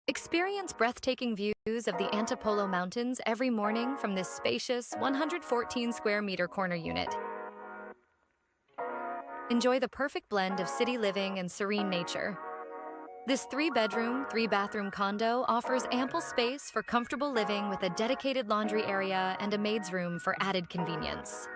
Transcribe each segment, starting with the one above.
Experience breathtaking views of the Antipolo Mountains every morning from this spacious 114 square meter corner unit. Enjoy the perfect blend of city living and serene nature. This 3-bedroom, 3-bathroom condo offers ample space for comfortable living with a dedicated laundry area and a maid's room for added convenience.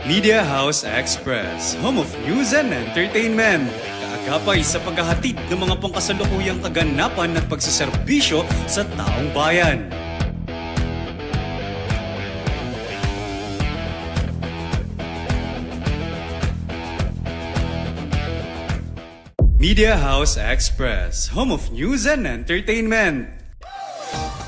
Media House Express, home of news and entertainment. Kaagapay sa paghahatid ng mga pangkasalukuyang kaganapan at pagsaserbisyo sa taong bayan. Media House Express, home of news and entertainment.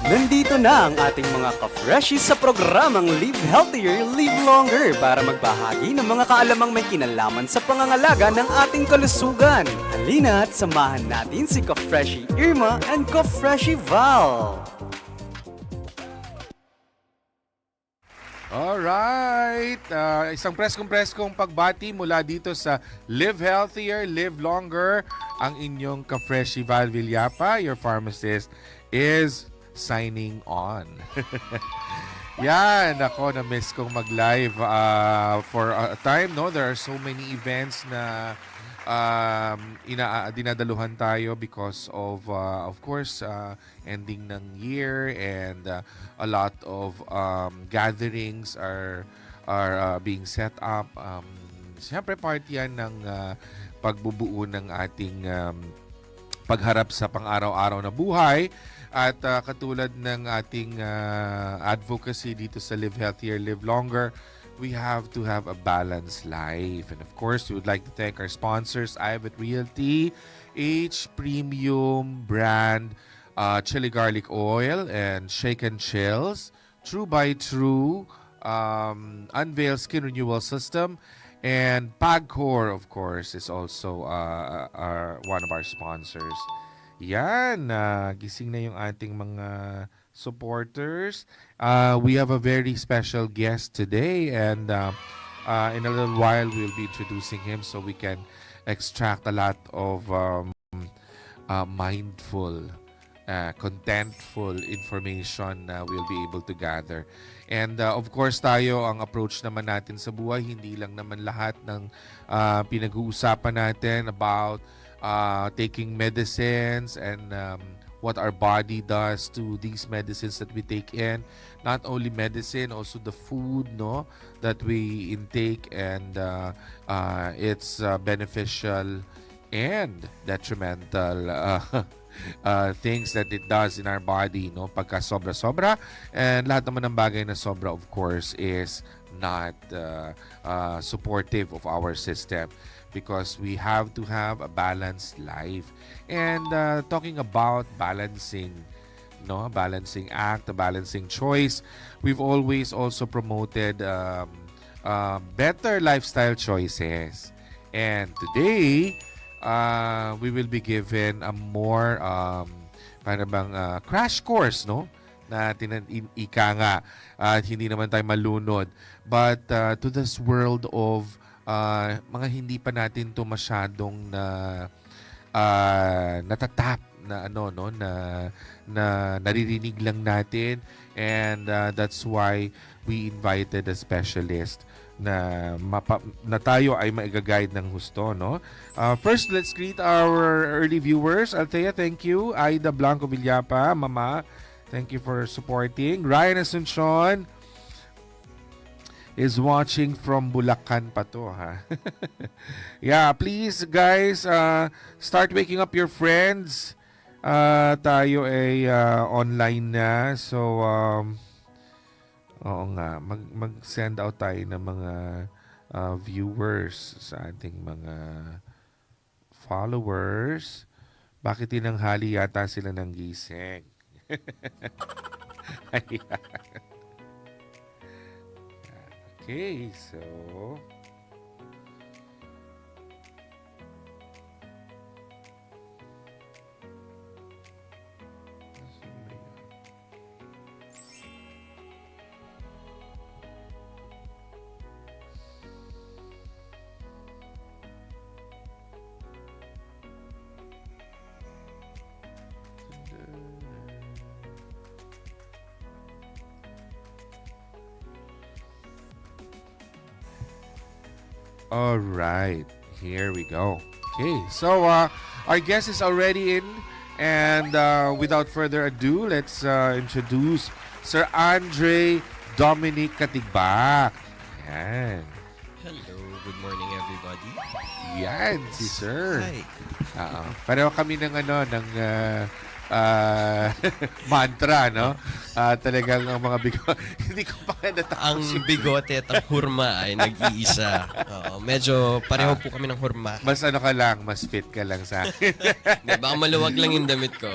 Nandito na ang ating mga ka-freshies sa programang Live Healthier, Live Longer para magbahagi ng mga kaalamang may kinalaman sa pangangalaga ng ating kalusugan. Halina at samahan natin si ka-freshie Irma and ka-freshie Val. Alright, isang preskong pagbati mula dito sa Live Healthier, Live Longer. Ang inyong ka-freshie Val Villapa, your pharmacist, is signing on. Yan, ako na-miss kong mag-live for a time, no? There are so many events na dinadaluhan tayo because of course, ending ng year and a lot of gatherings are being set up. Siyempre, part yan ng pagbubuo ng ating pagharap sa pang-araw-araw na buhay. At katulad ng ating advocacy dito sa Live Healthier, Live Longer, we have to have a balanced life. And of course, we would like to thank our sponsors, Ivet Realty, H Premium Brand, Chili Garlic Oil, and Shake and Chills, True by True, Unveil Skin Renewal System, and Pagcor, of course, is also one of our sponsors. Yan, gising na yung ating mga supporters. We have a very special guest today and in a little while we'll be introducing him so we can extract a lot of mindful, contentful information na we'll be able to gather. And of course tayo, ang approach naman natin sa buhay, hindi lang naman lahat ng pinag-uusapan natin about taking medicines and what our body does to these medicines that we take in. Not only medicine, also the food, no, that we intake and its beneficial and detrimental things that it does in our body, no, pagka sobra-sobra. And lahat naman ng bagay na sobra, of course, is not supportive of our system, because we have to have a balanced life. And talking about balancing, no, a balancing act, a balancing choice, we've always also promoted better lifestyle choices. And today, we will be given a more crash course, no, na ika nga, at hindi naman tayo malunod, but to this world of mga hindi pa natin to masyadong natatap na ano, no, na naririnig lang natin. And that's why we invited a specialist na tayo ay maiga-guide ng husto, no. First, let's greet our early viewers. Althea, thank you. Aida Blanco Villapa, Mama, thank you for supporting. Ryan Asuncion is watching from Bulacan pa to, ha. Yeah, please guys, start waking up your friends. Tayo ay online na. So, oo nga, mag-send out tayo ng mga viewers sa ating mga followers. Bakit tinanghali yata sila ng gising? Ayan. Okay, so All right, here we go. Okay, so our guest is already in, and without further ado, let's introduce Sir Andre Dominic Katigbak. Yan. Hello, good morning everybody. Yan, si Sir. Hi. Pareho kami ng mantra, no? Talagang ang mga bigo, hindi ko pa nga Ang natapos. bigote at ang hurma ay nag-iisa. Medyo pareho po kami ng hurma. Mas ano ka lang, mas fit ka lang sa akin. Hindi, baka maluwag lang yung damit ko.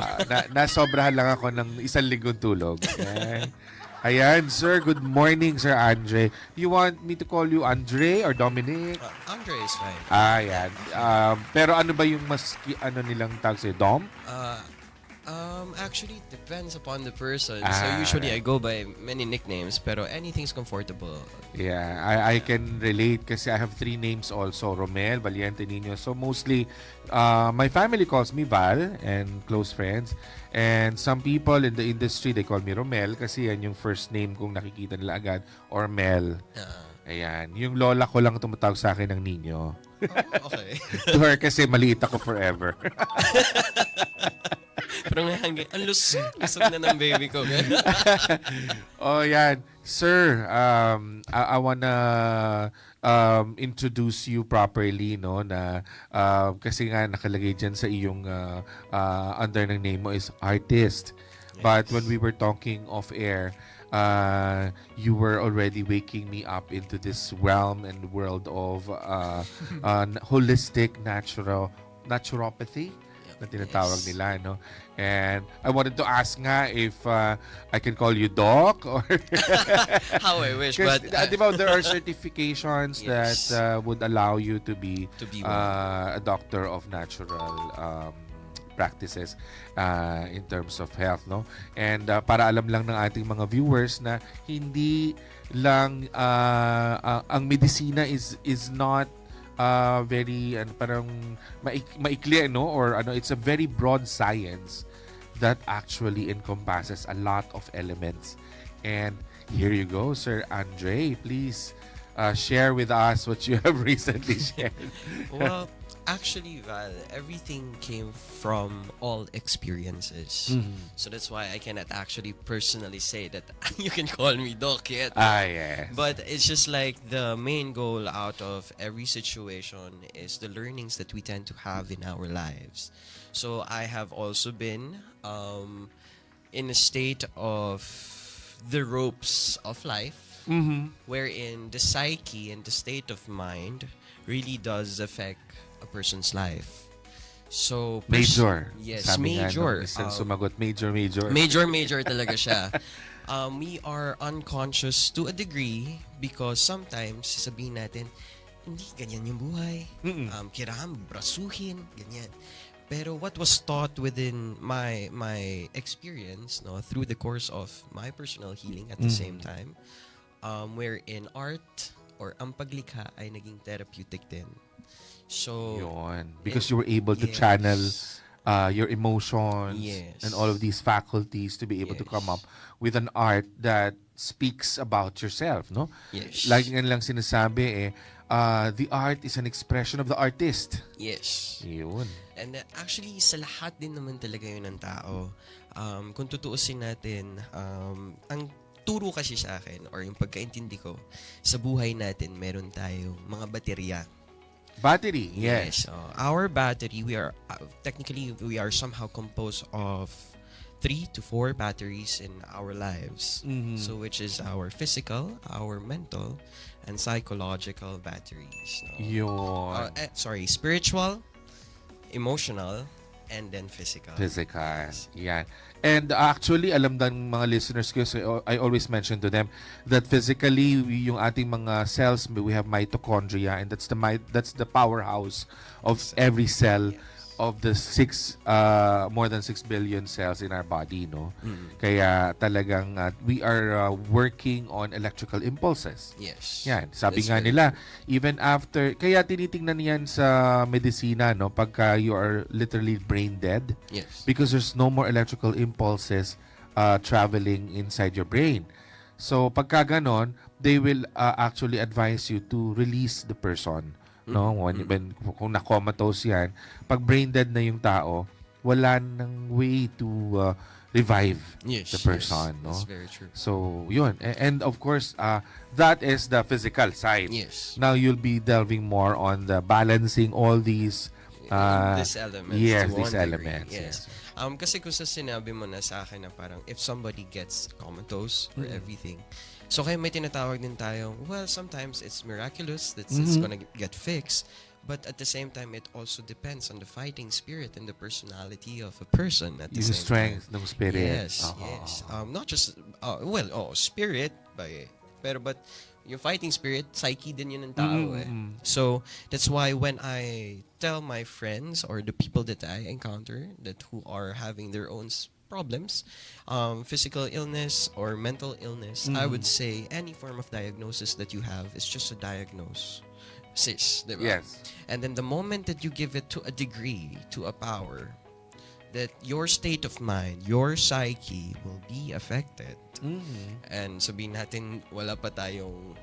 Nasobrahan lang ako ng 1 linggong tulog. Okay? Ayan, sir. Good morning, Sir Andre. You want me to call you Andre or Dominic? Andre is fine. Ayan. Pero ano ba yung mas, nilang tawag sa'yo? Dom? Actually, depends upon the person. So Ah, usually right. I go by many nicknames, pero anything's comfortable. Yeah, I can relate kasi I have 3 names also. Romel, Valiente, Nino. So mostly, my family calls me Val and close friends. And some people in the industry, they call me Romel kasi yan yung first name kong nakikita nila agad. Or Mel. Ayan. Yung lola ko lang tumatawag sa akin ng Nino. Okay. To her kasi maliit ako forever. Pero ngayon, ang lusog na ng baby ko. Oh, yan. Sir, I wanna introduce you properly, no, na kasi nga nakalagay dyan sa iyong under ng name mo is artist. But when we were talking off air, you were already waking me up into this realm and world of holistic naturopathy na tinatawag Yes. nila, no? And I wanted to ask nga if I can call you Doc or How I wish, because but di ba there are certifications Yes. that would allow you to be To be a doctor of natural practices in terms of health, no? And para alam lang ng ating mga viewers na hindi lang ang medisina is not very parang maikli, no, or it's a very broad science that actually encompasses a lot of elements. And here you go, Sir Andre, please share with us what you have recently shared. Well, actually, Val, everything came from all experiences. So that's why I cannot actually personally say that you can call me Doc yet. Yes. But it's just like the main goal out of every situation is the learnings that we tend to have in our lives. So I have also been in a state of the ropes of life, wherein the psyche and the state of mind really does affect a person's life. So Major. Yes, Sabi nga major. nung isang sumagot, major. Major talaga siya. We are unconscious to a degree because sometimes sasabihin natin, hindi ganyan yung buhay. Kailangan brasuhin, ganyan. Pero what was taught within my experience, no, through the course of my personal healing at the same time, wherein art or ang paglikha ay naging therapeutic din. So, Yun. Because you were able to Yes. channel your emotions Yes. and all of these faculties to be able to come up with an art that speaks about yourself, no? Yes. Lagi nga lang sinasabi the art is an expression of the artist. yes. Yun. And actually, sa lahat din naman talaga yun ng tao. Kung tutuusin natin, ang turo kasi sa akin or yung pagkaintindi ko, sa buhay natin, meron tayong mga baterya. Battery, yes. Our battery, we are somehow composed of 3 to 4 batteries in our lives. So which is our physical, our mental, and psychological batteries. No? Yun. Spiritual, emotional, and then physical. Physical. Yan. And actually, alam ng mga listeners ko, so I always mention to them that physically, yung ating mga cells, we have mitochondria, and that's the powerhouse of every cell of the more than 6 billion cells in our body, no? Kaya talagang we are working on electrical impulses. Yes. Yan, sabi That's nga very nila, even after, kaya tinitingnan yan sa medisina, no, pagka you are literally brain dead, Yes. because there's no more electrical impulses traveling inside your brain. So, pagka ganon, they will actually advise you to release the person no? Kung na-comatose yan, pag brain dead na yung tao, wala nang way to revive Yes, the person, no? That's very true. So, yun. And of course, that is the physical side. Yes. Now, you'll be delving more on the balancing all these These elements. yes, to one these degree. elements. Yes. Kasi kung sa sinabi mo na sa akin na parang if somebody gets comatose or everything, so kaya may tinatawag din tayong, well, sometimes it's miraculous that it's gonna get fixed, but at the same time, it also depends on the fighting spirit and the personality of a person at the Yung same strength time. ng spirit. Yes, yes. Not just, spirit, but yung fighting spirit, psyche din yun ng tao eh. So, that's why when I tell my friends or the people that I encounter that who are having their own problems, physical illness or mental illness, I would say any form of diagnosis that you have is just a diagnosis, diba? Yes. And then the moment that you give it to a degree, to a power, that your state of mind, your psyche will be affected. And sabihin natin, wala pa tayong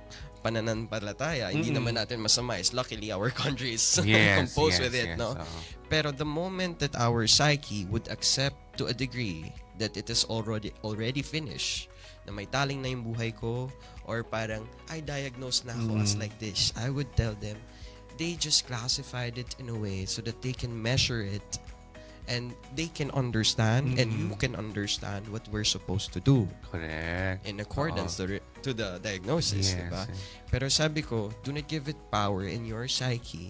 pananampalataya. Hindi naman natin masama. Is luckily, our country is Yes, composed yes, with it, yes, no? oo. Pero the moment that our psyche would accept to a degree that it is already finished, na may taling na yung buhay ko, or parang, I diagnosed na ako as like this, I would tell them, they just classified it in a way so that they can measure it and they can understand and you can understand what we're supposed to do Correct. in accordance to the diagnosis, Yes, diba? yes. Pero sabi ko, do not give it power in your psyche,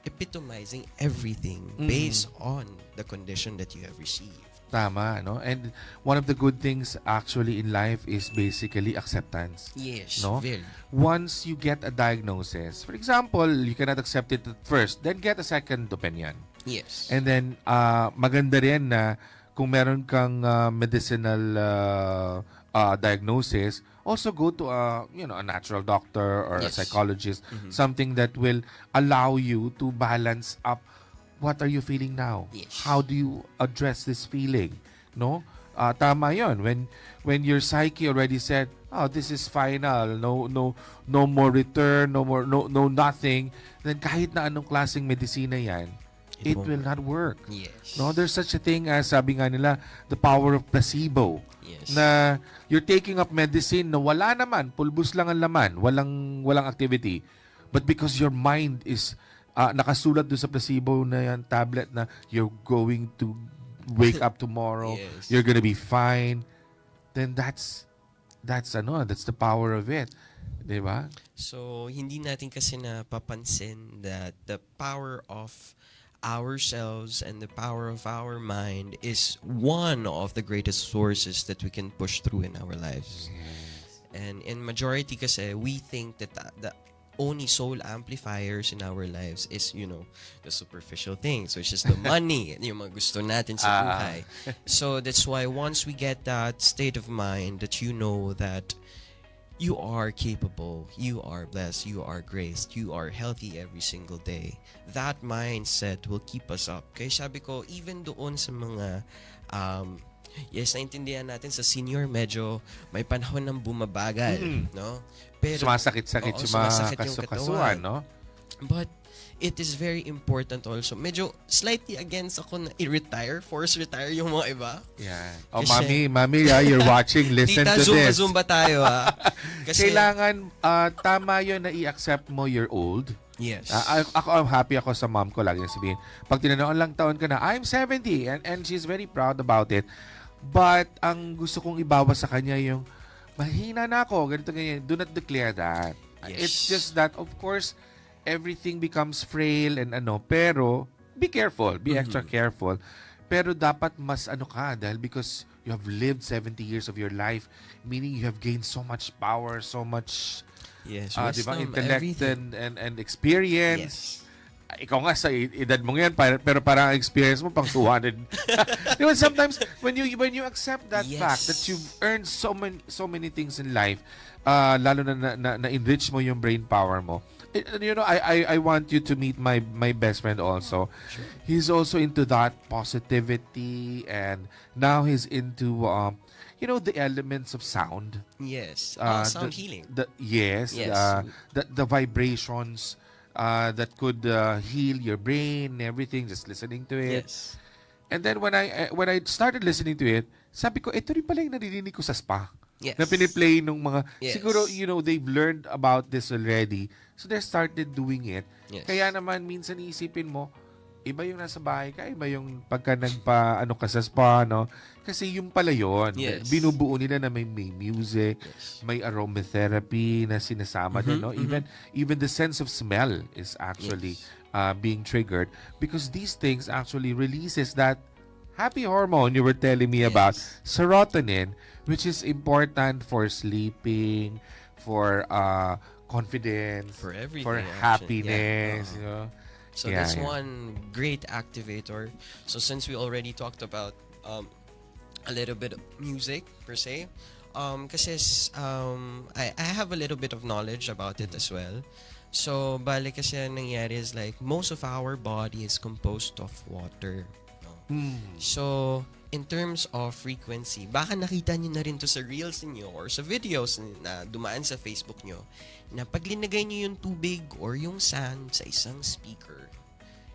epitomizing everything based on the condition that you have received. Tama, no? And one of the good things actually in life is basically acceptance. Yes, No? very. Once you get a diagnosis, for example, you cannot accept it at first, then get a second opinion. Yes. And then, maganda rin na kung meron kang medicinal diagnosis, also go to a natural doctor or a Yes. psychologist, something that will allow you to balance up what are you feeling now? Yes. How do you address this feeling? No? Tama 'yon. When your psyche already said, "Oh, this is final. No more return, no nothing." Then kahit na anong klaseng medisina 'yan, it will not work. Yes. No, there's such a thing as, sabi nga nila, the power of placebo. Yes. Na you're taking up medicine na wala naman, pulbos lang ang laman, walang activity. But because your mind is nakasulat doon sa placebo na yan, tablet na you're going to wake up tomorrow, Yes. you're gonna be fine, then that's the power of it. Di ba? So, hindi natin kasi napapansin that the power of ourselves and the power of our mind is one of the greatest sources that we can push through in our lives. And in majority kasi, we think that the only soul amplifiers in our lives is, the superficial things, which is the money, yung mga gusto natin sa buhay. So that's why once we get that state of mind that you know that you are capable, you are blessed, you are graced, you are healthy every single day, that mindset will keep us up. Kaya sabi ko, even doon sa mga yes, naintindihan natin sa senior, medyo may panahon ng bumabagal, no? Pero Sumasakit-sakit Oo, yung sumasakit mga yung kasuan, katawan. no? But it is very important also. Medyo slightly against ako na i-retire, force retire yung mga iba. Yeah. Oh, Kasi- mami, you're watching, listen Tita, to this. Zumba tayo, ha? Kasi, Kailangan, tama yun na i-accept mo you're old. yes. I'm happy ako sa mom ko. Lagi sabihin, pag tinanong lang taon ka na, I'm 70. And she's very proud about it. But, ang gusto kong ibawas sa kanya yung, mahina na ako, ganito, ganyan. Do not declare that. Yes. It's just that, of course, everything becomes frail and pero, be careful. Be extra careful. Pero dapat mas dahil because you have lived 70 years of your life, meaning you have gained so much power, so much Yes, diba, wisdom, intellect everything. and experience. Yes. Ikaw nga sa edad mo ngayon, pero parang ang experience mo pang 200. Diba, sometimes when you accept that Yes. fact that you've earned so many things in life, lalo na enrich mo yung brain power mo. I want you to meet my best friend also. Sure. He's also into that positivity, and now he's into the elements of sound. Yes. the- Sound healing. Yes, Yes. the vibrations that could heal your brain and everything, just listening to it. Yes. And then when I started listening to it, sabi ko, ito rin pala yung naririnig ko sa spa. Yes. Na piniplay nung mga, Yes. siguro, they've learned about this already. So they started doing it. Yes. Kaya naman, minsan iisipin mo, iba yung nasa bahay ka, iba yung pagka nagpa, ka sa spa, no? Kasi yung pala yun. Yes. Binubuo nila na may music, Yes. may aromatherapy na sinasama din, no? Even the sense of smell is actually being triggered because these things actually releases that happy hormone you were telling me about, serotonin, which is important for sleeping, for confidence, For everything, for actually. happiness, Yeah. you know. So Yeah, that's yeah. one great activator. So since we already talked about a little bit of music per se, I have a little bit of knowledge about it as well. So bali kasi nangyari is like most of our body is composed of water. No? So in terms of frequency, baka nakita niyo na rin to sa reels niyo or sa videos na dumaan sa Facebook niyo, na pag linagay niyo yung tubig or yung sand sa isang speaker,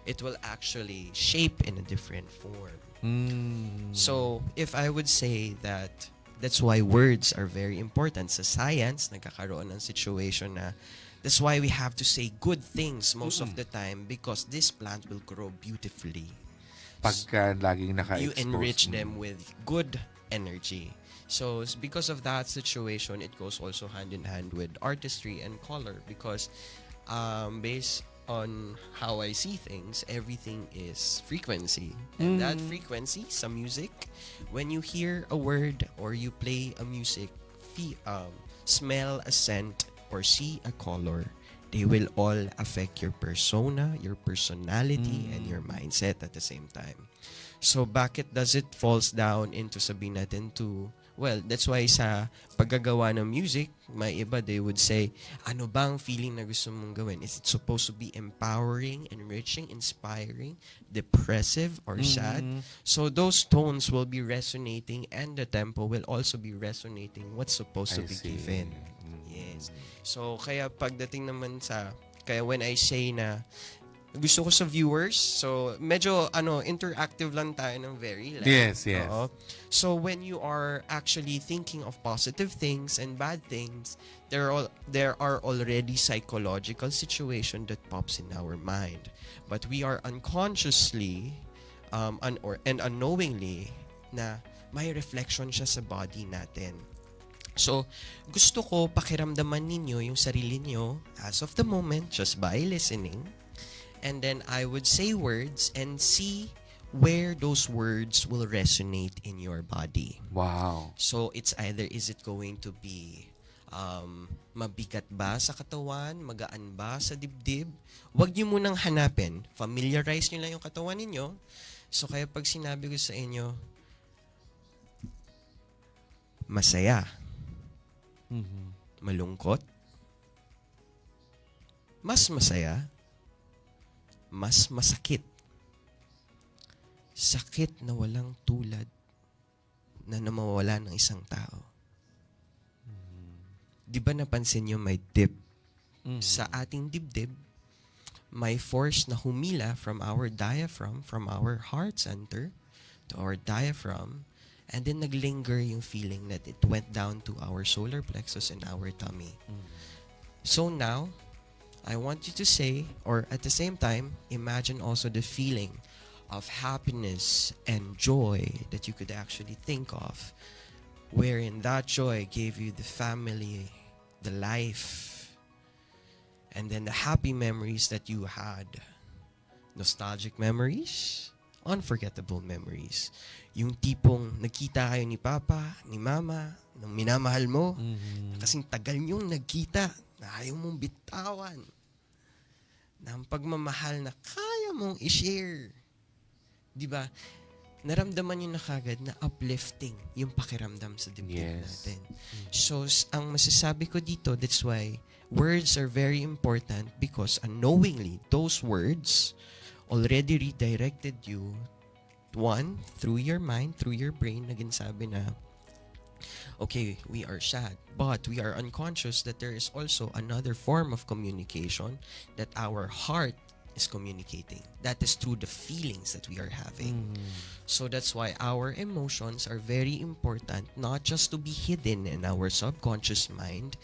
it will actually shape in a different form. So, if I would say that that's why words are very important sa science, nagkakaroon ng situation na that's why we have to say good things most of the time because this plant will grow beautifully. Pagka laging naka-expose. You enrich them with good energy. So because of that situation, it goes also hand in hand with artistry and color because based on how I see things, everything is frequency. And that frequency, some music, when you hear a word or you play a music, smell a scent or see a color, they will all affect your persona, your personality, and your mindset at the same time. So bakit does it falls down into sabihin natin to, well, that's why sa paggagawa ng music, may iba, they would say, ano bang feeling na gusto mong gawin? Is it supposed to be empowering, enriching, inspiring, depressive, or sad? So those tones will be resonating and the tempo will also be resonating what's supposed to I be see. given. Yes. So, kaya pagdating naman kaya when I say na gusto ko sa viewers, so medyo interactive lang tayo ng very like, Yes. oo. So when you are actually thinking of positive things and bad things, there are already psychological situation that pops in our mind. But we are unconsciously and unknowingly na may reflection siya sa body natin. So, gusto ko pakiramdaman ninyo yung sarili nyo as of the moment just by listening. And then I would say words and see where those words will resonate in your body. Wow. So, it's either is it going to be mabigat ba sa katawan, magaan ba sa dibdib? Huwag nyo munang hanapin. Familiarize nyo lang yung katawan ninyo. So, kaya pag sinabi ko sa inyo, masaya, malungkot, mas masaya, mas masakit. Sakit na walang tulad na namawala ng isang tao. Di ba napansin nyo may dip sa ating dibdib? May force na humila from our diaphragm, from our heart center to our diaphragm, and then naglinger yung feeling that it went down to our solar plexus and our tummy. So now, I want you to say, or at the same time, imagine also the feeling of happiness and joy that you could actually think of, wherein that joy gave you the family, the life, and then the happy memories that you had. Nostalgic memories, unforgettable memories. Yung tipong nagkita kayo ni Papa, ni Mama, ng minamahal mo, kasing tagal niyong nagkita, na ayaw mong bitawan, na ang pagmamahal na kaya mong i-share. Di ba? Naramdaman niyo na kagad na uplifting yung pakiramdam sa dibdib natin. So, ang masasabi ko dito, that's why words are very important because unknowingly, those words already redirected you, one, through your mind, through your brain, na ginsabi na Okay, we are sad, but we are unconscious that there is also another form of communication that our heart is communicating. That is through the feelings that we are having. So that's why our emotions are very important, not just to be hidden in our subconscious mind,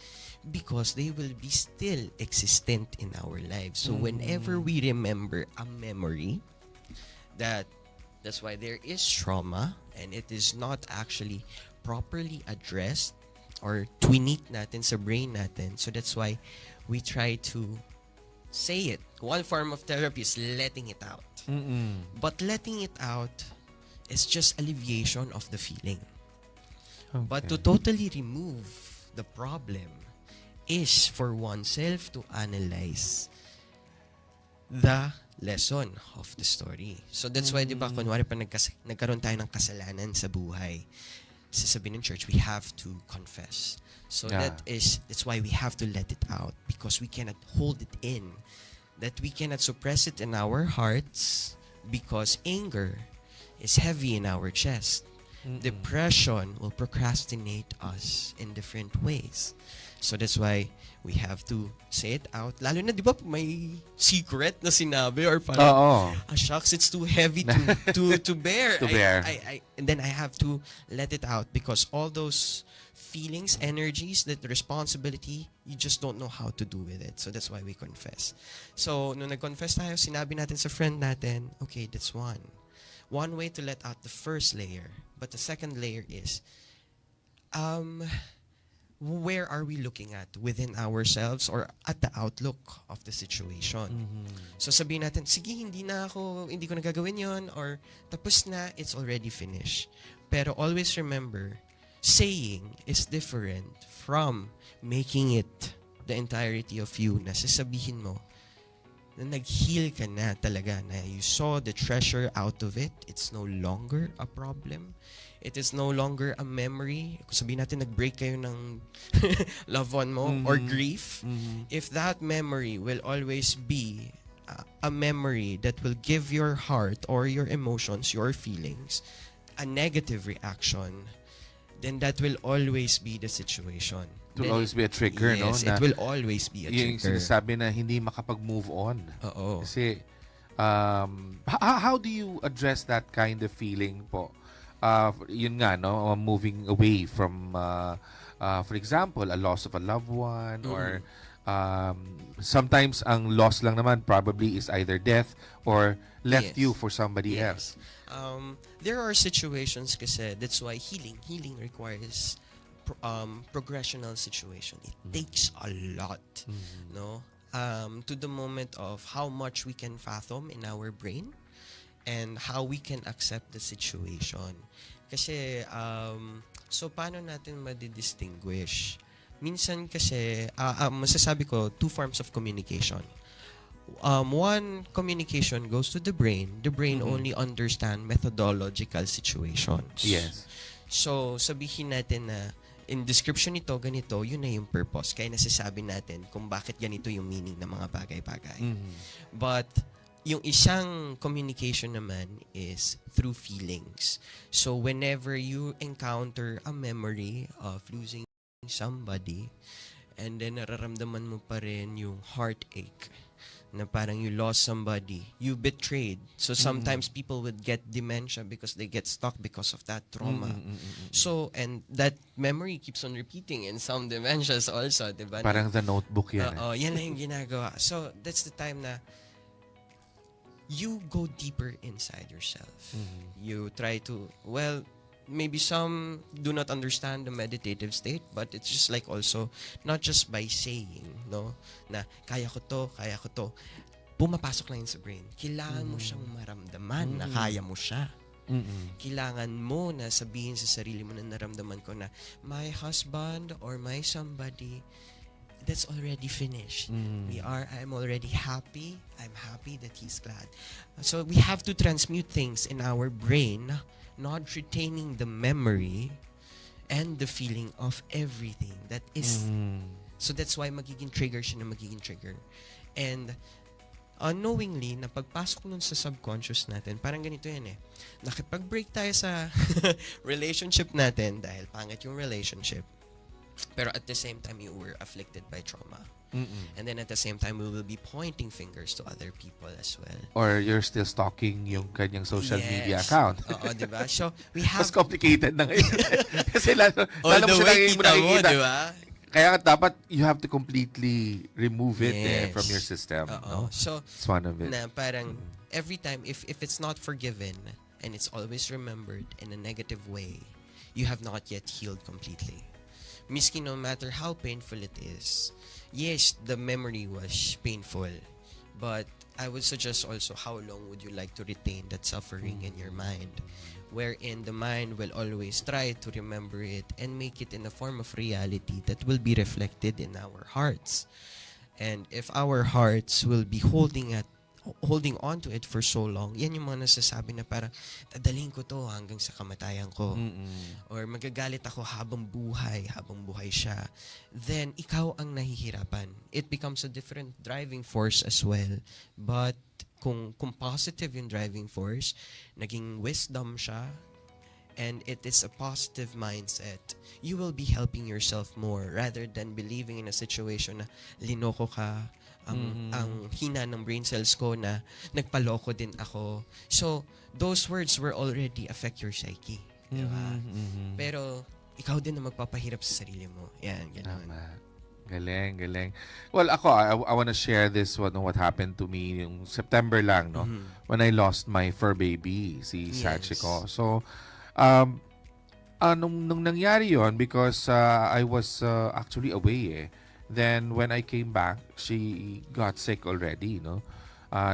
because they will be still existent in our lives. So whenever we remember a memory, that's why there is trauma and it is not actually properly addressed or twinit natin sa brain natin. So that's why we try to say it. One form of therapy is letting it out. But letting it out is just alleviation of the feeling. But to totally remove the problem is for oneself to analyze the lesson of the story. So that's why, di ba, kunwari pa nagkaroon tayo ng kasalanan sa buhay, sasabihin ng church, we have to confess. So Yeah. that's why we have to let it out, because we cannot hold it in. That we cannot suppress it in our hearts, because anger is heavy in our chest. Depression will procrastinate us in different ways. So that's why we have to say it out. Lalo na, di ba, may secret na sinabi or parang, Oo. shucks, it's too heavy to bear. To bear. And then I have to let it out, because all those feelings, energies, that responsibility, you just don't know how to do with it. So that's why we confess. So, nung nag-confess tayo, sinabi natin sa friend natin, okay, that's one. One way to let out the first layer. But the second layer is, where are we looking at within ourselves or at the outlook of the situation? So sabihin natin, sige, hindi ko na gagawin yon, or tapos na, it's already finished. Pero always remember, saying is different from making it the entirety of you, na sasabihin mo na nag-heal ka na talaga, na you saw the treasure out of it. It's no longer a problem. It is no longer a memory. Kung sabihin natin, nag-break kayo ng loved one mo or grief, if that memory will always be a memory that will give your heart or your emotions, your feelings, a negative reaction, then that will always be the situation. It will always be a trigger, no? Yes, Na it will always be a yung trigger. sinasabi na hindi makapag-move on. Oo. Kasi, how do you address that kind of feeling po? Yun nga, no? Moving away from, for example, a loss of a loved one, or sometimes ang loss lang naman probably is either death or left Yes. you for somebody else. There are situations kasi, that's why healing requires progressional situation. It takes a lot, no? To the moment of how much we can fathom in our brain and how we can accept the situation. Kasi, so paano natin madidistinguish? Minsan kasi, masasabi ko, two forms of communication. One communication goes to the brain. The brain only understand methodological situations. Yes. So, sabihin natin na in description nito, ganito, yun na yung purpose. Kaya nasasabi natin kung bakit ganito yung meaning ng mga bagay-bagay. But, yung isang communication naman is through feelings. So, whenever you encounter a memory of losing somebody, and then nararamdaman mo pa rin yung heartache, na parang you lost somebody, you betrayed. So sometimes people would get dementia because they get stuck because of that trauma. So, and that memory keeps on repeating in some dementias also, di ba? Parang the notebook yan. Yan na yung ginagawa. So, that's the time na you go deeper inside yourself. You try to, well, maybe some do not understand the meditative state, but it's just like also, not just by saying, no, na kaya ko to, pumapasok lang yun sa brain. Kailangan mo siyang maramdaman na kaya mo siya. Kailangan mo na sabihin sa sarili mo na naramdaman ko na my husband or my somebody, that's already finished. I'm already happy. I'm happy that he's glad. So we have to transmute things in our brain, not retaining the memory and the feeling of everything that is. So that's why magiging trigger siya na magiging trigger. And unknowingly, na pagpasok nun sa subconscious natin, parang ganito yan eh. Nakipag-break tayo sa relationship natin dahil pangit yung relationship. Pero at the same time, you were afflicted by trauma. And then at the same time, we will be pointing fingers to other people as well. Or you're still stalking yung kanyang social media Yes. account. Oo, diba? So, we have... Mas complicated na ngayon. Kasi lalo all mo the siya way lagi mo kita mo, nakikita. diba? Kaya dapat you have to completely remove it Yes. from your system. Oo. No? So, It's one of it. na parang every time, if it's not forgiven and it's always remembered in a negative way, you have not yet healed completely. Miski no matter how painful it is, yes, the memory was painful, but I would suggest also, how long would you like to retain that suffering in your mind? Wherein the mind will always try to remember it and make it in a form of reality that will be reflected in our hearts. And if our hearts will be holding on to it for so long, yan yung mga nasasabi na parang, dadalhin ko to hanggang sa kamatayan ko. Or magagalit ako habang buhay siya. Then, ikaw ang nahihirapan. It becomes a different driving force as well. But, kung positive yung driving force, naging wisdom siya, and it is a positive mindset, you will be helping yourself more rather than believing in a situation na linoko ka, ang hina ng brain cells ko na nagpaloko din ako. So, those words will already affect your psyche. Diba? Pero, ikaw din na magpapahirap sa sarili mo. Yan, ganun. Tama. Galing. Well, ako, I want to share this what happened to me yung September lang, no? When I lost my fur baby, si Yes. Sachiko. So, nung nangyari yon, because I was actually away eh. Then, when I came back, she got sick already, no?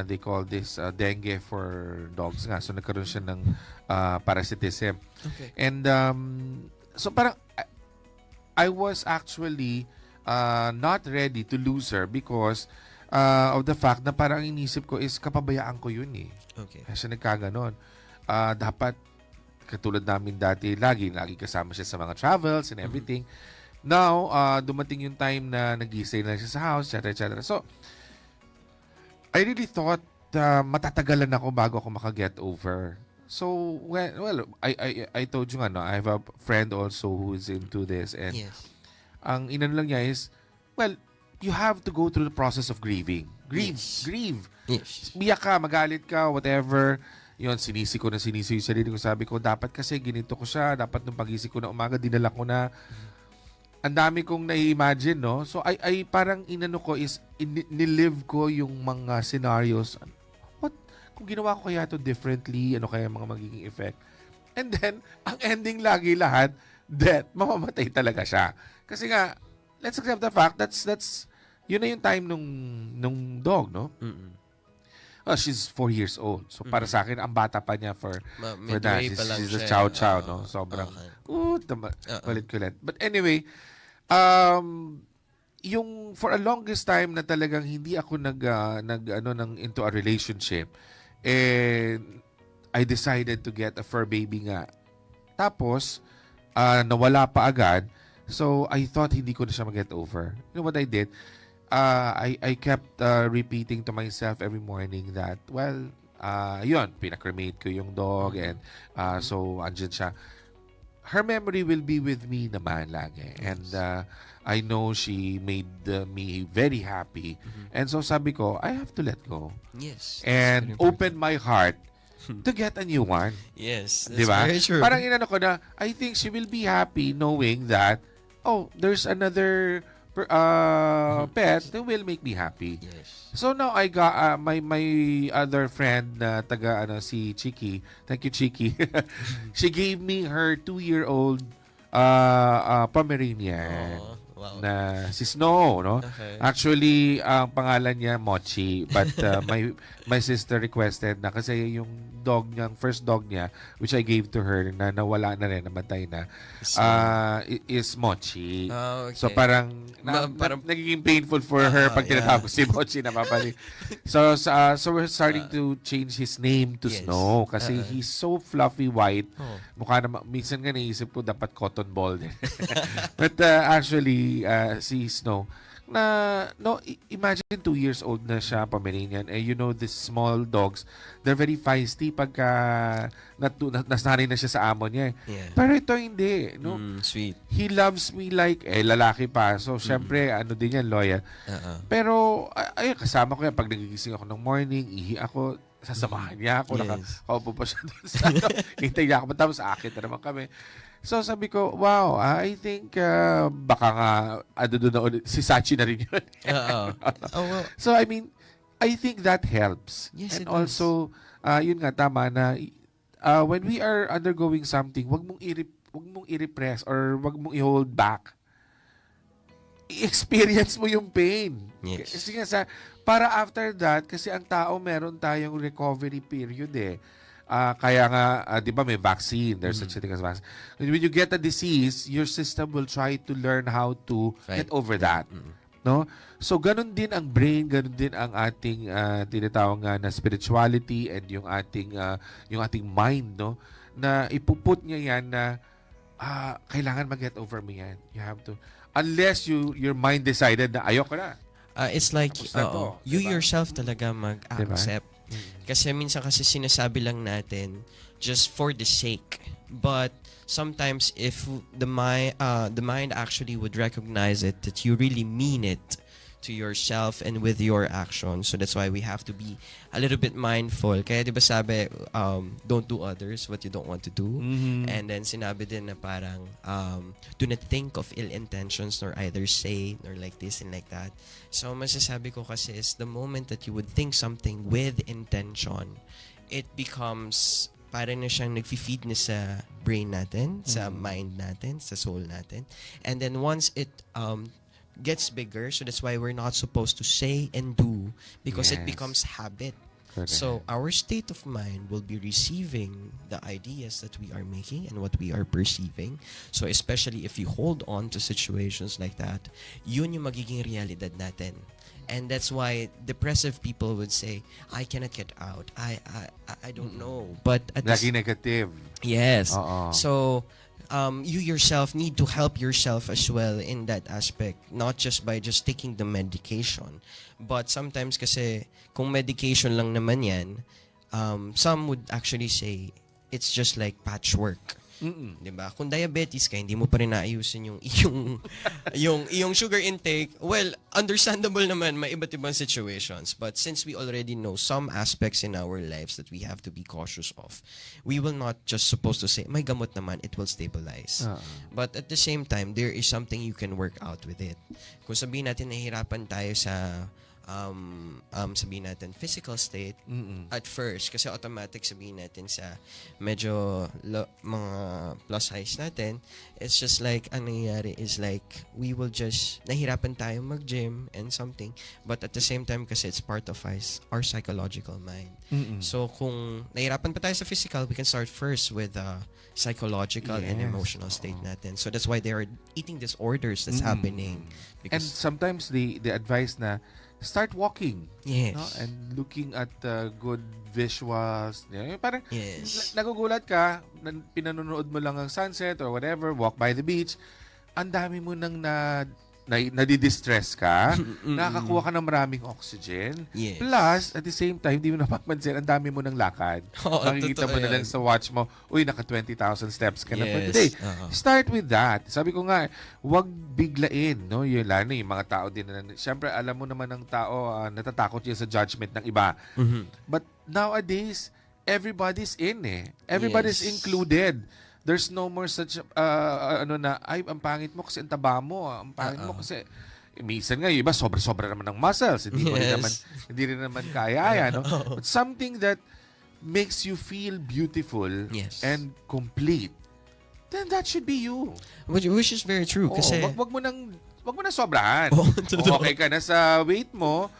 They call this dengue for dogs nga. So, nagkaroon siya ng parasitism. Okay. And, so parang, I was actually not ready to lose her because of the fact na parang inisip ko is kapabayaan ko yun eh. Okay. Kasi nagkaganon. Dapat, katulad namin dati, lagi kasama siya sa mga travels and everything. Now, dumating yung time na nag-i-stay na siya sa house, etc. So, I really thought matatagalan ako bago ako makaget over. So, I told you nga, no, I have a friend also who is into this. And Yes. ang inan lang niya is, well, you have to go through the process of grieving. Grieve. Yes. Biyak ka, magalit ka, whatever. Yun, sinisi ko yung sarili ko. Sabi ko, dapat kasi ginito ko siya. Dapat nung pagising ko na umaga, dinala ko na. Ang dami kong nai-imagine, no? So, I parang inano ko is, nilive ko yung mga scenarios. What? Kung ginawa ko kaya to differently, ano kaya mga magiging effect? And then, ang ending lagi lahat, death. Mamamatay talaga siya. Kasi nga, let's accept the fact, that's yun na yung time nung dog, no? Well, she's 4 years old. So, para sa akin, ang bata pa niya for that. Midway pa lang She's a siya. chow-chow, Oo. no? Sobrang, Okay. kulit-kulit. But anyway, yung for a longest time na talagang hindi ako into a relationship, and I decided to get a fur baby nga. Tapos, nawala pa agad. So, I thought hindi ko na siya mag-get over. You know what I did? I kept repeating to myself every morning that, well, yun, pinakremate ko yung dog and so, andyan siya. Her memory will be with me naman lagi. And I know she made me very happy. And so, sabi ko, I have to let go. Yes. And open my heart to get a new one. Yes. That's Di ba? very true. Parang inano ko na, I think she will be happy knowing that, oh, there's another pet that will make me happy. Yes. So now I got my other friend na si Chiki. Thank you, Chiki. She gave me her 2-year-old Pomeranian. Oh, wow. Na si Snow, no? Okay. Actually, ang pangalan niya Mochi, but my sister requested na kasi yung first dog niya, which I gave to her na nawala na rin, namatay na, is Mochi. Oh, okay. So parang nagiging painful for her pag tinatawag ko si Mochi na mapali. So we're starting to change his name to Yes. Snow kasi he's so fluffy white. Oh. Mukha na minsan nga naisip ko dapat cotton ball din. But actually si Snow, na, no, imagine 2 years old na siya, Pomeranian. Eh, you know, these small dogs, they're very feisty pagka nasanay na siya sa amo niya. Yeah. Pero ito hindi, no? Sweet. He loves me like, lalaki pa. So, syempre, ano din yan, loyal. Pero, ay, kasama ko yan. Pag nagigising ako ng morning, ihi ako, sasamahan niya ako. Yes. Nakaupo pa siya doon sa ano. Hintay niya ako. Tapos aakit na naman kami. So, sabi ko, wow, I think baka nga, ano doon na ulit, si Sachi na rin yun. Oh, well, So, I mean, I think that helps. Yes, And it does. also, yun nga, tama na, when we are undergoing something, wag mong i-repress or wag mong i-hold back. I-experience mo yung pain. Yes. Kasi nga para after that, kasi ang tao meron tayong recovery period eh. Kaya nga, di ba may vaccine, there's such a thing as vaccine. When you get a disease, your system will try to learn how to Fight. get over that. No? So, ganun din ang brain, ganun din ang ating tinatawag nga na spirituality and yung ating mind, no? Na ipuput niya yan na kailangan mag-get over mo yan. You have to. Unless your mind decided na ayoko na. it's like, Tapos na to, you diba? yourself talaga mag-accept. Kasi minsan kasi sinasabi lang natin just for the sake. But sometimes if the mind actually would recognize it, that you really mean it to yourself and with your actions. So that's why we have to be a little bit mindful. Kaya 'di ba sabi, don't do others what you don't want to do. And then sinabi din na parang do not think of ill intentions nor either say nor like this and like that. So masasabi ko kasi is the moment that you would think something with intention, it becomes parang na siyang nag-feed na sa brain natin, sa mind natin, sa soul natin. And then once it gets bigger, so that's why we're not supposed to say and do, because it Yes. becomes habit. Correct. So our state of mind will be receiving the ideas that we are making and what we are perceiving. So especially if you hold on to situations like that, yun yung magiging realidad natin. And that's why depressive people would say, I cannot get out. I don't know. But at the Lagi negative. yes. Oo. So you yourself need to help yourself as well in that aspect, not just by just taking the medication, but sometimes kasi kung medication lang naman yan, some would actually say it's just like patchwork. 'Di ba? Kung diabetes ka, hindi mo pa rin naayusin yung sugar intake. Well, understandable naman, may iba't ibang situations. But since we already know some aspects in our lives that we have to be cautious of, we will not just supposed to say, may gamot naman, it will stabilize. But at the same time, there is something you can work out with it. Kung sabihin natin nahihirapan tayo sa sabihin natin physical state at first, kasi automatic sabihin natin sa medyo mga plus size natin, it's just like ang nangyayari is like we will just nahirapan tayo mag-gym and something, but at the same time kasi it's part of our psychological mind. So kung nahirapan pa tayo sa physical, we can start first with psychological and emotional state natin. So that's why there are eating disorders that's happening. And Because sometimes the advice na start walking. yes. No? And looking at good visuals. Parang Yes. nagugulat ka, pinanonood mo lang ang sunset or whatever, walk by the beach. Ang dami mo nang nadidistress ka, nakakakuha ka ng maraming oxygen. Yes. Plus, at the same time, hindi mo napapansin, ang dami mo ng lakad. Oo, Makikita mo totoo na lang yan. sa watch mo, uy, naka 20,000 steps ka na per Yes. day. Oo. Start with that. Sabi ko nga, wag biglain, no? Yung lalo na yung mga tao din na, siyempre, alam mo naman ng tao, natatakot yun sa judgment ng iba. But nowadays, everybody's in eh. Everybody's Yes. included. There's no more such, ay, ang pangit mo kasi ang taba mo. Ang pangit mo kasi, minsan nga, yung iba, sobra-sobra naman ng muscles. Hindi Yes. rin naman kaya, no? But something that makes you feel beautiful Yes. and complete, then that should be you. Which is very true. Oo, Kasi, wag mo nang sobrahan. Oo, Kung okay ka na sa weight mo,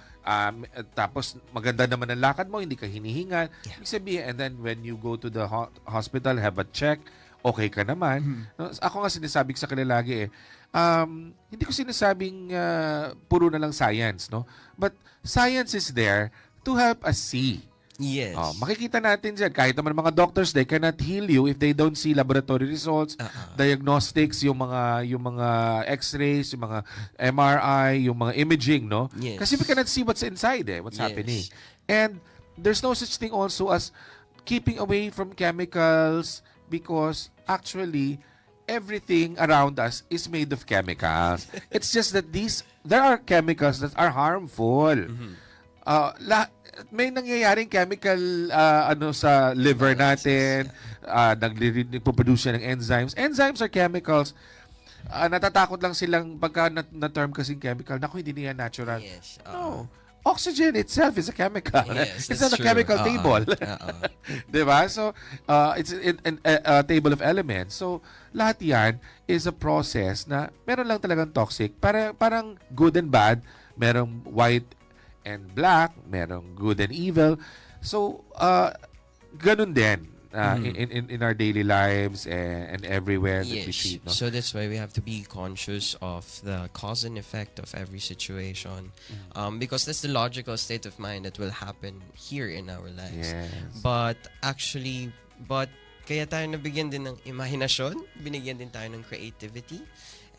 tapos maganda naman ang lakad mo, hindi ka hinihingal. Ibig sabihin, and then when you go to the hospital, have a check, okay ka naman. No, ako nga sinasabi ko sa kanila lagi hindi ko sinasabing puro na lang science, no? But science is there to help us see. Yes. Makikita natin dyan, kahit naman mga doctors, they cannot heal you if they don't see laboratory results, diagnostics, yung mga x-rays, yung mga MRI, yung mga imaging, no? Yes. Kasi we cannot see what's inside, what's Yes. happening. And there's no such thing also as keeping away from chemicals because actually everything around us is made of chemicals. It's just that there are chemicals that are harmful. May nangyayaring chemical sa liver natin, nagpo-produce siya ng enzymes. Enzymes are chemicals. Natatakot lang silang pagka na-term kasing chemical. Naku, hindi niya natural. Yes. No. Oxygen itself is a chemical. Yes, It's that's not a chemical true. table. Diba? So, it's a table of elements. So, lahat yan is a process na meron lang talagang toxic. Parang good and bad. Merong white and black. Merong good and evil. So, ganun din in our daily lives and everywhere that we Yes. treat. No? So that's why we have to be conscious of the cause and effect of every situation, because that's the logical state of mind that will happen here in our lives. Yes. But kaya tayo nabigyan din ng imahinasyon, binigyan din tayo ng creativity,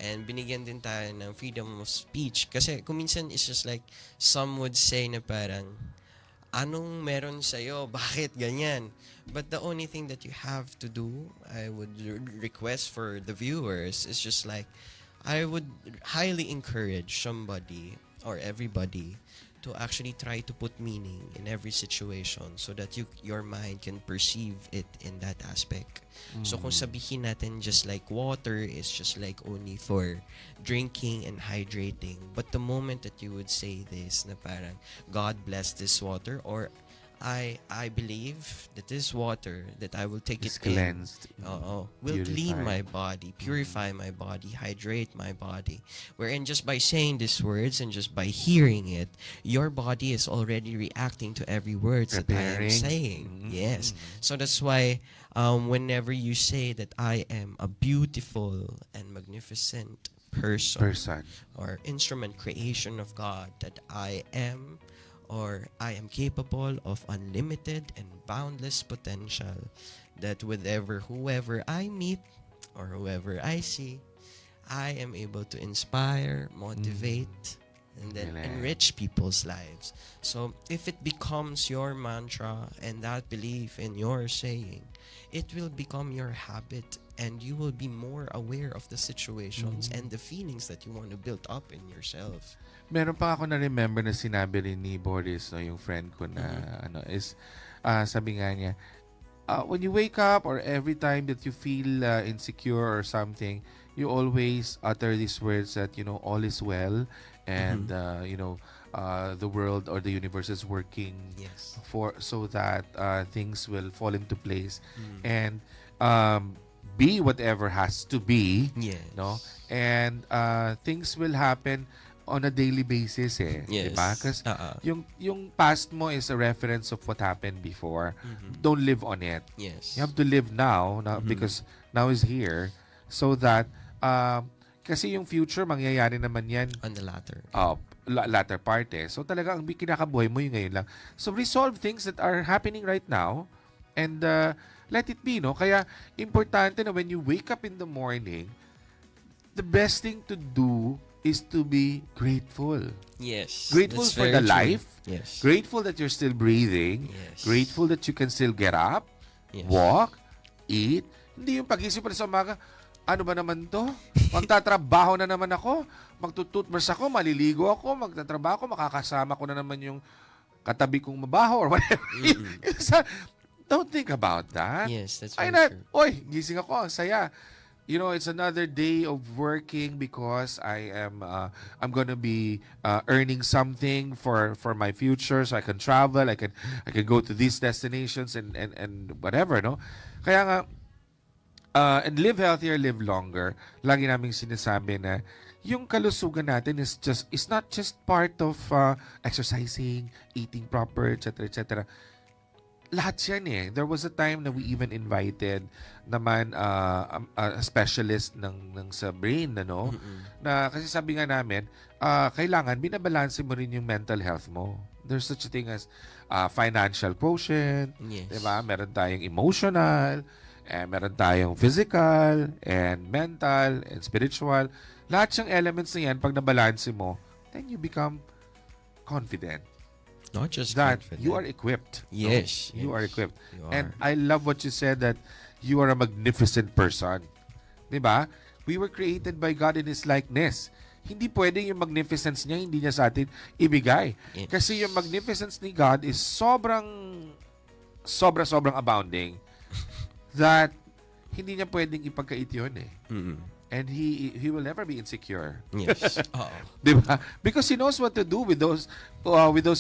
and binigyan din tayo ng freedom of speech. Kasi kung minsan it's just like, some would say na parang, anong meron sa'yo? Bakit ganyan? But the only thing that you have to do, I would request for the viewers, is just like, I would highly encourage somebody or everybody to actually try to put meaning in every situation so that your mind can perceive it in that aspect. So kung sabihin natin just like water is just like only for drinking and hydrating, but the moment that you would say this na parang God bless this water, or I believe that this water that I will take It's it in, cleansed. will clean Purified. my body, purify my body, hydrate my body. Wherein just by saying these words and just by hearing it, your body is already reacting to every words that I am Preparing. saying. Yes. So that's why whenever you say that I am a beautiful and magnificent person or instrument creation of God, that I am or I am capable of unlimited and boundless potential, that whoever I meet or whoever I see, I am able to inspire, motivate, and then Correct. enrich people's lives. So if it becomes your mantra and that belief in your saying, it will become your habit, and you will be more aware of the situations and the feelings that you want to build up in yourself. Meron pa ako na-remember na sinabi rin ni Boris, no, yung friend ko na, sabi nga niya, when you wake up or every time that you feel insecure or something, you always utter these words that, all is well and, the world or the universe is working Yes. so that things will fall into place and be whatever has to be. Yes. No? And things will happen on a daily basis Yes. diba? Because yung past mo is a reference of what happened before. Don't live on it. Yes. You have to live now because now is here, so that kasi yung future mangyayari naman yan On the latter. latter part So talaga ang kinakabuhay mo yung ngayon lang. So resolve things that are happening right now and let it be, no? Kaya importante na when you wake up in the morning, the best thing to do is to be grateful. Yes. Grateful that's for very the true. life. Yes. Grateful that you're still breathing. Yes. Grateful that you can still get up, Yes. walk, eat. Hindi yung pag-isip pa sa umaga, ano ba naman to? Magtatrabaho na naman ako. Magtututbrush ako, maliligo ako, magtatrabaho ako, makakasama ko na naman yung katabi kong mabaho or whatever. Don't think about that. Yes, that's Ay very na, true. oy, gising ako, ang saya. It's another day of working because I'm gonna be earning something for my future, so I can travel, I can go to these destinations and whatever, no? Kaya nga, and live healthier, live longer. Lagi naming sinasabi na yung kalusugan natin is not just part of exercising, eating proper, etc., etc. Lahat yan There was a time na we even invited naman a specialist ng sa brain, na kasi sabi nga namin, kailangan binabalanse mo rin yung mental health mo. There's such a thing as financial quotient, Yes. diba? Meron tayong emotional, meron tayong physical, and mental, and spiritual. Lahat yung elements na yan, pag nabalanse mo, then you become confident Not just that confident. you are equipped. no? Yes, You are yes. equipped. You And are. I love what you said that you are a magnificent person. Diba? We were created by God in His likeness. Hindi pwedeng yung magnificence niya, hindi niya sa atin ibigay. Yes. Kasi yung magnificence ni God is sobrang abounding that hindi niya pwedeng ipagkait yun eh. Mm-mm. And he will never be insecure. Yes. Oo. Diba? Because He knows what to do with those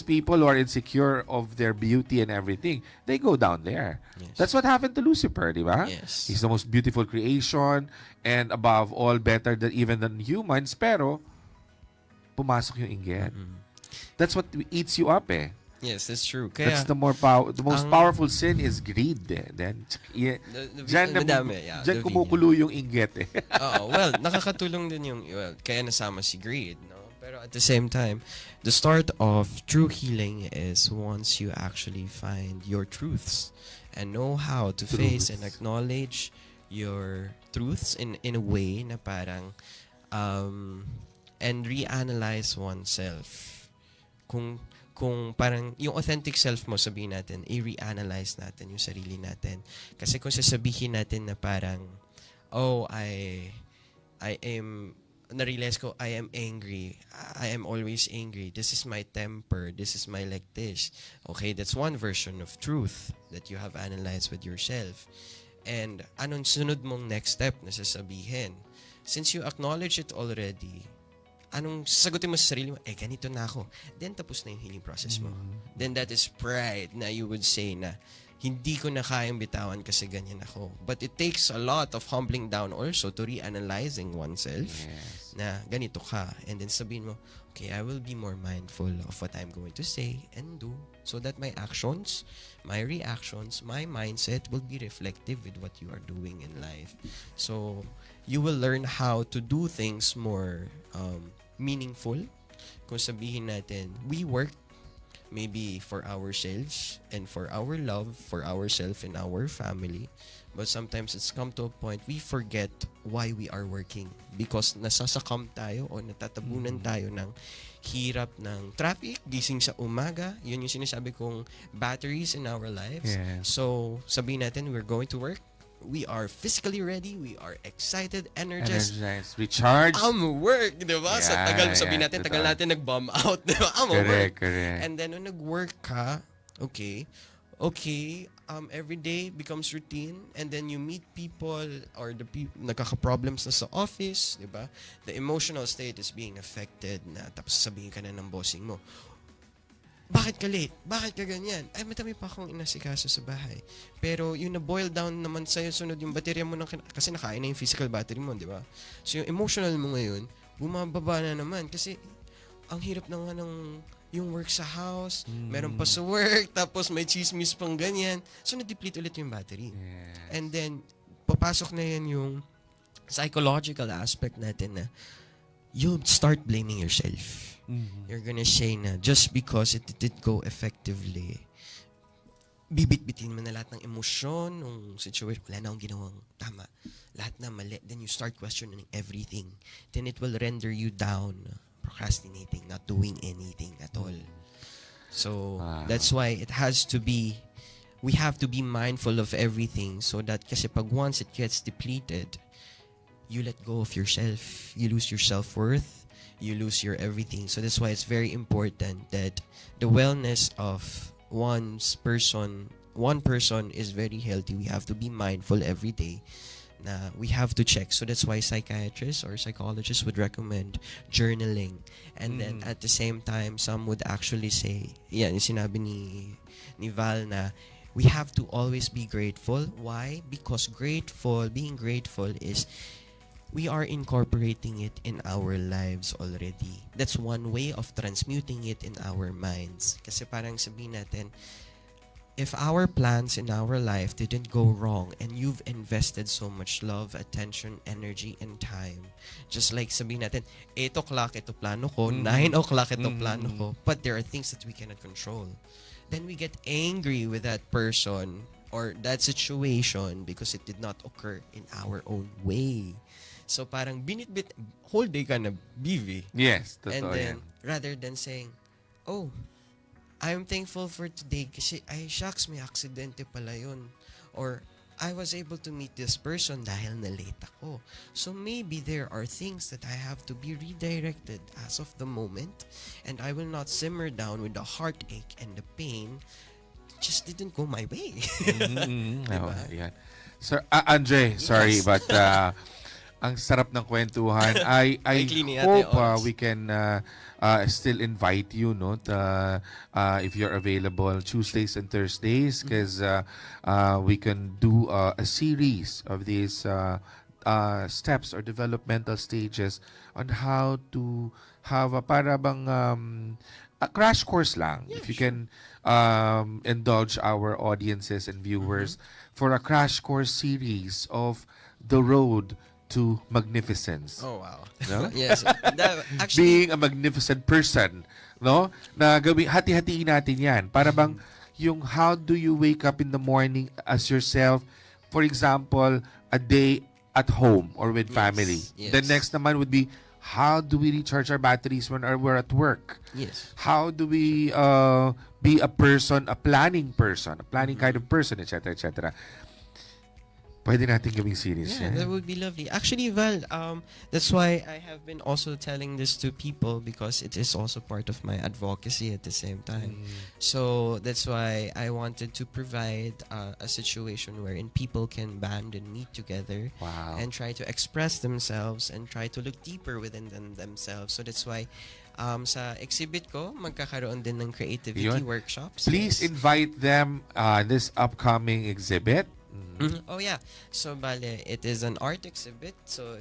people who are insecure of their beauty and everything. They go down there. Yes. That's what happened to Lucifer, diba? Yes. He's the most beautiful creation and above all better than even than humans, pero pumasok yung inggit. That's what eats you up eh. Yes, that's true. Kaya, That's the most ang- powerful sin is greed eh. Then diyan madami, yeah, diyan the kumukulo yung inggit eh. Oo, well, nakakatulong din yung, kaya nasama si greed, no? Pero at the same time, the start of true healing is once you actually find your truths and know how to face and acknowledge your truths in a way na parang and reanalyze oneself. Kung parang yung authentic self mo, sabihin natin, i-reanalyze natin yung sarili natin. Kasi kung sasabihin natin na parang, oh, I am, na-realize ko, I am angry. I am always angry. This is my temper. This is my like this. Okay, that's one version of truth that you have analyzed with yourself. And anong sunod mong next step na sasabihin? Since you acknowledge it already, anong sasagutin mo sa sarili mo? Ganito na ako. Then, tapos na yung healing process mo. Then, that is pride na you would say na, hindi ko na kayang bitawan kasi ganyan ako. But it takes a lot of humbling down also to reanalyzing oneself na ganito ka. And then sabihin mo, okay, I will be more mindful of what I'm going to say and do so that my actions, my reactions, my mindset will be reflective with what you are doing in life. So, you will learn how to do things more meaningful. Kung sabihin natin, we work maybe for ourselves and for our love for ourselves and our family, but sometimes it's come to a point we forget why we are working because nasasakam tayo o natatabunan tayo ng hirap ng traffic, gising sa umaga. Yun yung sinasabi kong batteries in our lives. Yes. So sabihin natin we're going to work, we are physically ready, we are excited, energized. Recharge. Work, di ba? Sa Yeah, tagal, sabihin yeah, natin, totoo. tagal natin nag-bomb out, di ba? Correct, Work. correct. And then, nung nag-work ka, okay, every day becomes routine, and then you meet people, or the people, nagkaka-problems na sa office, di ba? The emotional state is being affected na, tapos sabihin ka na ng bossing mo, bakit ka late? Bakit ka ganyan? Ay, madami pa akong inasikaso sa bahay. Pero yung na-boil down naman sa'yo, sunod yung baterya mo, kasi nakain na yung physical battery mo, di ba? So yung emotional mo ngayon, bumababa na naman. Kasi ang hirap na nga ng yung work sa house, meron pa sa work, tapos may chismis pang ganyan. So na-deplete ulit yung battery. And then, papasok na yan yung psychological aspect natin na you'll start blaming yourself. You're gonna say na just because it did go effectively, bibit-bitin mo na lahat ng emosyon, ng situation, wala na akong ginawang tama. Lahat na mali. Then you start questioning everything. Then it will render you down, procrastinating, not doing anything at all. So, that's why it has to be, we have to be mindful of everything so that kasi pag once it gets depleted, you let go of yourself. You lose your self-worth. You lose your everything. So that's why it's very important that the wellness of one person is very healthy. We have to be mindful every day. We have to check. So that's why psychiatrists or psychologists would recommend journaling. And then at the same time, some would actually say, yung sinabi ni Val na we have to always be grateful. Why? Because being grateful is we are incorporating it in our lives already. That's one way of transmuting it in our minds. Kasi parang sabihin natin, if our plans in our life didn't go wrong and you've invested so much love, attention, energy, and time, just like sabihin natin, 8 o'clock ito plano ko, 9 o'clock ito plano ko, but there are things that we cannot control. Then we get angry with that person or that situation because it did not occur in our own way. So parang binitbit, whole day ka na busy. Yes, And totoo then, yan. rather than saying, oh, I'm thankful for today kasi, ay, shucks, may aksidente pala yun. Or, I was able to meet this person dahil na-late ako. So, maybe there are things that I have to be redirected as of the moment, and I will not simmer down with the heartache and the pain. It just didn't go my way. Oh, yan. Sir, Andre, sorry, Yes. but ang sarap ng kwentuhan. I Maikli ni Ate hope Oz. we can still invite you, no, if you're available Tuesdays and Thursdays, because we can do a series of these steps or developmental stages on how to have a para bang a crash course lang. If you can indulge our audiences and viewers for a crash course series of the road to magnificence. Oh, wow. No? Yes. Actually, Being a magnificent person, no? Na gawin, hati-hatiin natin yan. Para bang yung how do you wake up in the morning as yourself, for example, a day at home or with family. yes. The next naman would be, how do we recharge our batteries when we're at work? yes. How do we be a person, a planning kind of person, etc., etc. Pwede natin gawing series Yeah, yan. that would be lovely. Actually, Val, that's why I have been also telling this to people because it is also part of my advocacy at the same time. So that's why I wanted to provide a situation wherein people can band and meet together Wow. and try to express themselves and try to look deeper within themselves. So that's why sa exhibit ko, magkakaroon din ng creativity Yun. workshops. Please Yes. invite them this upcoming exhibit. Mhm. Oh yeah. So bale, it is an art exhibit. So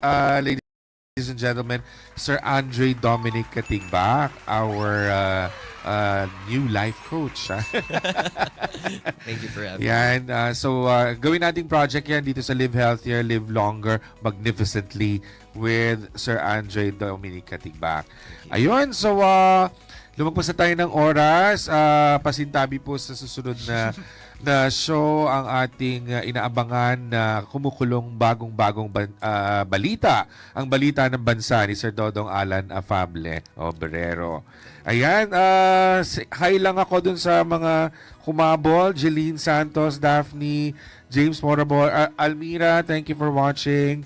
Ladies and gentlemen, Sir Andre Dominic Katigbak, our new life coach. thank you for having me. Yan. So, gawin nating project yan dito sa Live Healthier, Live Longer, Magnificently with Sir Andre Dominic Katigbak. Ayun. So, lumagpas na tayo ng oras. Pasintabi po sa susunod na show ang ating inaabangan na kumukulong bagong-bagong balita. Ang balita ng bansa ni Sir Dodong Alan Afable Obrero. Ayan, hi lang ako dun sa mga kumabol. Jeline Santos, Daphne, James Morabol, Almira, thank you for watching.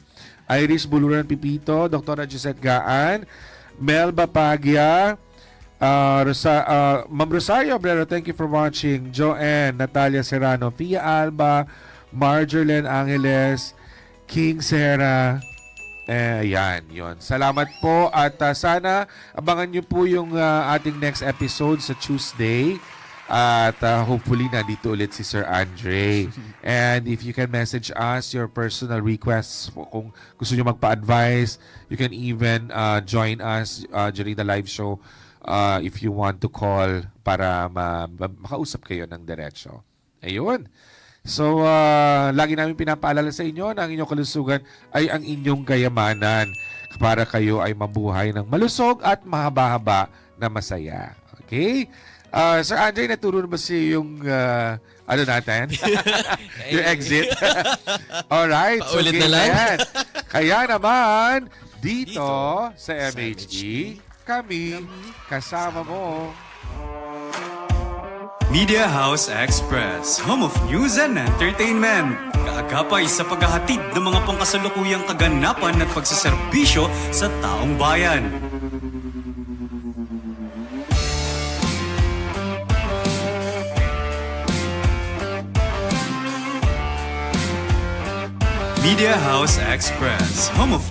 Irish Buluran Pipito, Dr. Gisette Gaan, Melba Pagya, Ma'am Rosario Obrero, thank you for watching. Joanne, Natalia Serrano, Pia Alba, Marjorie Angeles, King Serra. Yan, yun. Salamat po at sana abangan nyo po yung ating next episode sa Tuesday. At hopefully nandito ulit si Sir Andre. And if you can message us your personal requests kung gusto nyo magpa-advise, you can even join us during the live show if you want to call para makausap kayo ng diretso. Ayun. So, lagi namin pinapaalala sa inyo na ang inyong kalusugan ay ang inyong kayamanan para kayo ay mabuhay ng malusog at mahaba-haba na masaya. Okay? Sir Andre, naturo na ba yung ano natin? Yung exit? Alright. So, Paulit na game lang. yan. Kaya naman, dito sa MHE, kami kasama mo. Media House Express, home of news and entertainment. Kaagapay sa paghahatid ng mga pangkasalukuyang kaganapan at pagsaserbisyo sa taong bayan. Media House Express, home of